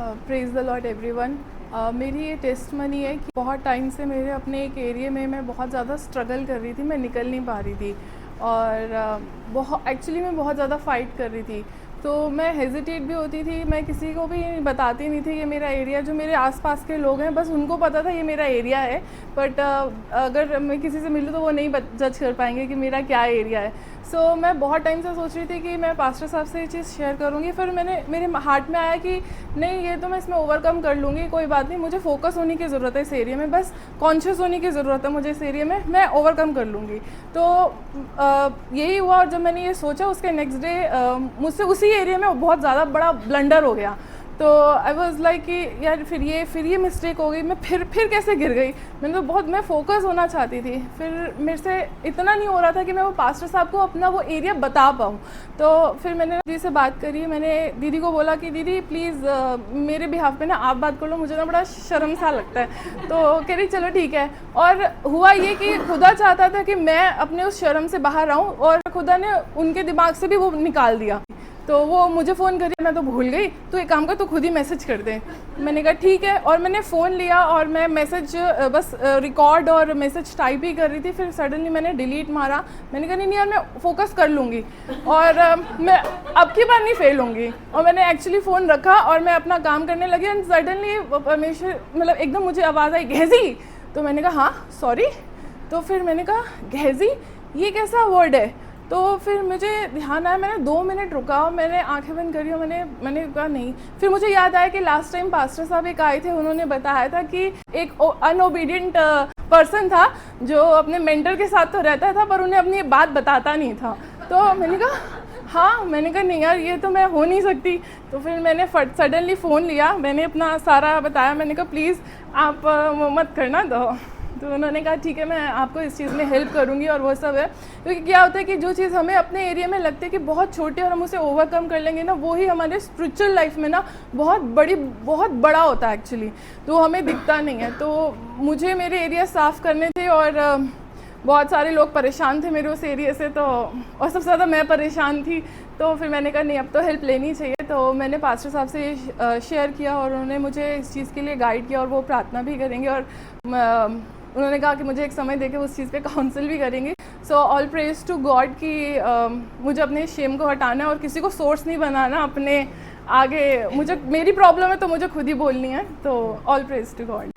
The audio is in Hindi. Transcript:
Praise the Lord everyone. मेरी ये टेस्टमनी है कि बहुत टाइम से मेरे अपने एक एरिया में मैं बहुत ज़्यादा स्ट्रगल कर रही थी, मैं निकल नहीं पा रही थी और बहुत एक्चुअली मैं बहुत ज़्यादा फ़ाइट कर रही थी। तो मैं हेजिटेट भी होती थी, मैं किसी को भी बताती नहीं थी ये मेरा एरिया। जो मेरे आसपास के लोग हैं बस उनको पता था ये मेरा एरिया है, बट अगर मैं किसी से मिलूँ तो वो नहीं जज कर पाएंगे कि मेरा क्या एरिया है। सो मैं बहुत टाइम से सोच रही थी कि मैं पास्टर साहब से ये चीज़ शेयर करूँगी। फिर मेरे हार्ट में आया कि नहीं, ये तो मैं इसमें ओवरकम कर लूँगी, कोई बात नहीं, मुझे फोकस होने की ज़रूरत है इस एरिया में, बस कॉन्शियस होने की ज़रूरत है मुझे इस एरिया में, मैं ओवरकम कर लूँगी। तो यही हुआ और जब मैंने ये सोचा उसके नेक्स्ट डे मुझसे उसी एरिया में बहुत ज़्यादा बड़ा ब्लंडर हो गया। तो आई वॉज लाइक कि यार फिर ये मिस्टेक हो गई, मैं फिर कैसे गिर गई। मैं फोकस होना चाहती थी, फिर मेरे से इतना नहीं हो रहा था कि मैं वो पास्टर साहब को अपना वो एरिया बता पाऊँ। तो फिर मैंने दीदी से बात करी, मैंने दीदी को बोला कि दीदी प्लीज़ मेरे बिहाफ पे ना आप बात कर लो, मुझे ना बड़ा शर्म सा लगता है। तो कह रही चलो ठीक है। और हुआ ये कि खुदा चाहता था कि मैं अपने उस शर्म से बाहर आऊँ और खुदा ने उनके दिमाग से भी वो निकाल दिया। तो वो मुझे फ़ोन करी, मैं तो भूल गई, तो एक काम कर तू खुद ही मैसेज कर दे। मैंने कहा ठीक है, और मैंने फ़ोन लिया और मैं मैसेज बस रिकॉर्ड और मैसेज टाइप ही कर रही थी। फिर सडनली मैंने डिलीट मारा। मैंने कहा नहीं यार, मैं फोकस कर लूँगी और मैं अब की बार नहीं फेल होंगी। और मैंने एक्चुअली फ़ोन रखा और मैं अपना काम करने लगी एंड सडनली परमेश्वर एकदम मुझे आवाज़ आई, गहज़ी। तो मैंने कहा हाँ सॉरी। तो फिर मैंने कहा गहज़ी, ये कैसा वर्ड है। तो फिर मुझे ध्यान आया, मैंने 2 मिनट रुका, मैंने आंखें बंद करी और मैंने कहा नहीं। फिर मुझे याद आया कि लास्ट टाइम पास्टर साहब एक आए थे, उन्होंने बताया था कि एक अनओबीडियंट पर्सन था जो अपने मेंटर के साथ तो रहता था पर उन्हें अपनी बात बताता नहीं था। तो मैंने कहा हाँ, मैंने कहा नहीं यार, ये तो मैं हो नहीं सकती। तो फिर मैंने सडनली फ़ोन लिया, मैंने अपना सारा बताया। मैंने कहा प्लीज़ आप वो मत करना दो। तो उन्होंने कहा ठीक है, मैं आपको इस चीज़ में हेल्प करूंगी और वो सब है। क्योंकि क्या होता है कि जो चीज़ हमें अपने एरिया में लगती है कि बहुत छोटी और हम उसे ओवरकम कर लेंगे ना, वो ही हमारे स्पिरिचुअल लाइफ में ना बहुत बड़ा होता है एक्चुअली, तो हमें दिखता नहीं है। तो मुझे मेरे एरिया साफ़ करने थे और बहुत सारे लोग परेशान थे मेरे उस एरिया से, तो और सबसे ज़्यादा मैं परेशान थी। तो फिर मैंने कहा नहीं, अब तो हेल्प लेनी चाहिए। तो मैंने पास्टर साहब से शेयर किया और उन्होंने मुझे इस चीज़ के लिए गाइड किया और वो प्रार्थना भी करेंगे और उन्होंने कहा कि मुझे एक समय देके उस चीज़ पे काउंसिल भी करेंगे। So all praise to God कि मुझे अपने शेम को हटाना है और किसी को सोर्स नहीं बनाना अपने आगे। मेरी प्रॉब्लम है तो मुझे खुद ही बोलनी है। तो ऑल प्रेज टू गॉड।